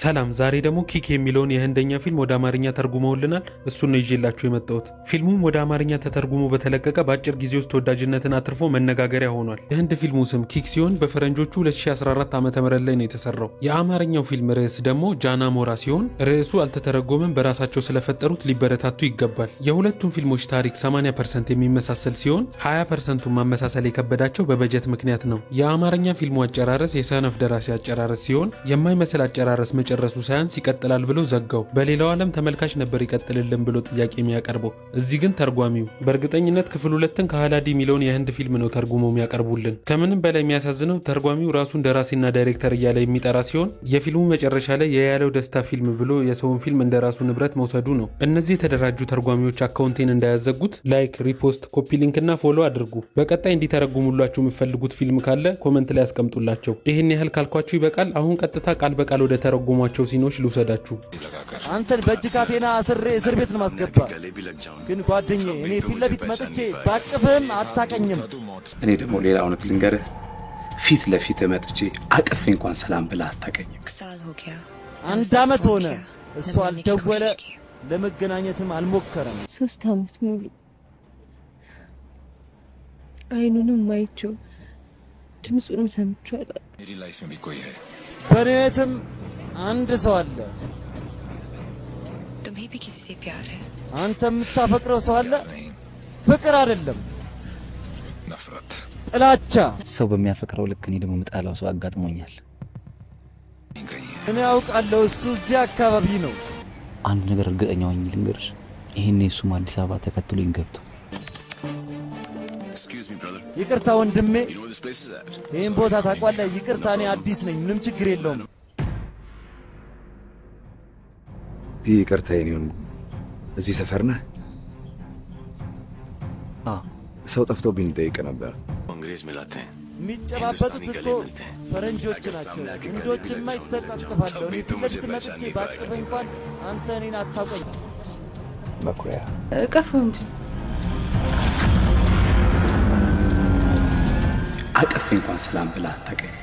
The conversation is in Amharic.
ሰላም ዛሬ ደግሞ ኪክ የሚለውን የህንደኛ ፊልም ወደ አማርኛ ተርጉመውልናል እሱን ነው ይዤላችሁ የመጣሁት ፊልሙም ወደ አማርኛ ተተርጉሞ በተለቀቀ በአጭር ጊዜ ውስጥ ተወዳጅነትን አትርፎ መነጋገሪያ ሆኗል የህንድ ፊልሙ ስም ኪክ ሲሆን በፈረንጆቹ 2014 ዓ.ም ላይ ነው የተሰራው የአማርኛው ፊልም ርዕስ ደግሞ ጃና ሞራ ሲሆን ርዕሱ አልተተረጎመም በራሳቸው ስለፈጠሩት ሊበረታቱ ይገባል የሁለቱም ፊልሞች ታሪክ 80% የሚመሳሰል ሲሆን 20% ማመሳሰል የከበዳቸው በበጀት ምክንያት ነው የአማርኛ ፊልሙ አጨራረስ የሰነፍ ደራሲ አጨራረስ ሲሆን የማይመስል አጨራረስ መጨረሱ ሳይንስ ይቀጥላል ብሎ ዘጋው በሌላው ዓለም ተመልካች ነበር ይቀጥልልን ብሎ ጥያቄ የሚያቀርበው እዚህ ግን ተርጓሚው በእርግጠኝነት ክፍል 2ን ከሃላዲ ሚሊዮን የህንድ ፊልም ነው ተርጉሞ የሚያቀርቡልን ከምንም በላይ የሚያሳዝነው ተርጓሚው ራሱን ደራሲና ዳይሬክተር እያለ የሚጠራ ሲሆን የፊልሙ መጨረሻ ላይ የያለው ደስታ ፊልም ብሎ የሰውን ፊልም እንደራሱ ንብረት መውሰዱ ነው እነዚህ የተደራጁ ተርጓሚዎች አካውንቴን እንዳያዘጉት ላይክ ሪፖስት ኮፒ ሊንክ እና ፎሎ አድርጉ በቀጣይ እንዲተረጉሙላችሁ የምትፈልጉት ፊልም ካለ ኮሜንት ላይ አስቀምጡላቸው ይሄን ያህል ካልኳችሁ ይበቃል አሁን ቀጥታ ቃል በቃል ወደ ተረጉሟቸው ሲኖች ልውሰዳችሁ አንተን በእጅካቴና እስር ቤት ነው ማስገባ ግን ጓደኛዬ እኔ ፊት ለፊት መጥቼ ባቅፍህም አታቀኝም እኔ ደግሞ ሌላ እውነት ልንገርህ ፊት ለፊት መጥቼ አቅፌ እንኳን ሰላም ብላ አታቀኝም አንድ አመት ሆነ እሱ አልደወለ ለመገናኘትም አልሞከረም 3 አመት ሙሉ አይኑንም ማይቸው ድምጹንም ሰምቻለሁ በኔትም አንድ ሰው አለ तुम्हें भी किसी से प्यार है አንተ የምታፈቅረው ሰው አለ ፍቅር አይደለም ነፍረት ጥላቻ ሰው በሚያፈቅረው ልክ እኔ ደግሞ መጣላው ሰው አጋጥሞኛል እኔ አውቃለሁ እሱ እዚህ አካባቢ ነው አንድ ነገር እርግጠኛ ሆኜ ልንገርሽ ይሄን እሱም አዲስ አበባ ተከትሎኝ ገብቶ ይቅርታ ወንድሜ ይሄን ቦታ ታቋለህ ይቅርታ እኔ አዲስ ነኝ ምንም ችግር የለውም ይቅርታ የኔውን እዚህ ሰፈር ነህ ሰው ጠፍቶብኝ ልጠይቅ ነበር अंग्रेज मिलाते हैं የሚጨባበጡት እኮ ፈረንጆች ናቸው ህንዶችን ማይተቃቀፋለሁ እኔ ትምህርት መጥቼ ባቅፍ እንኳን አንተ እኔን አታውቀኝ መኩሪያ ቀፈው እንጂ አቅፌ እንኳን ሰላም ብላ አታቀኝ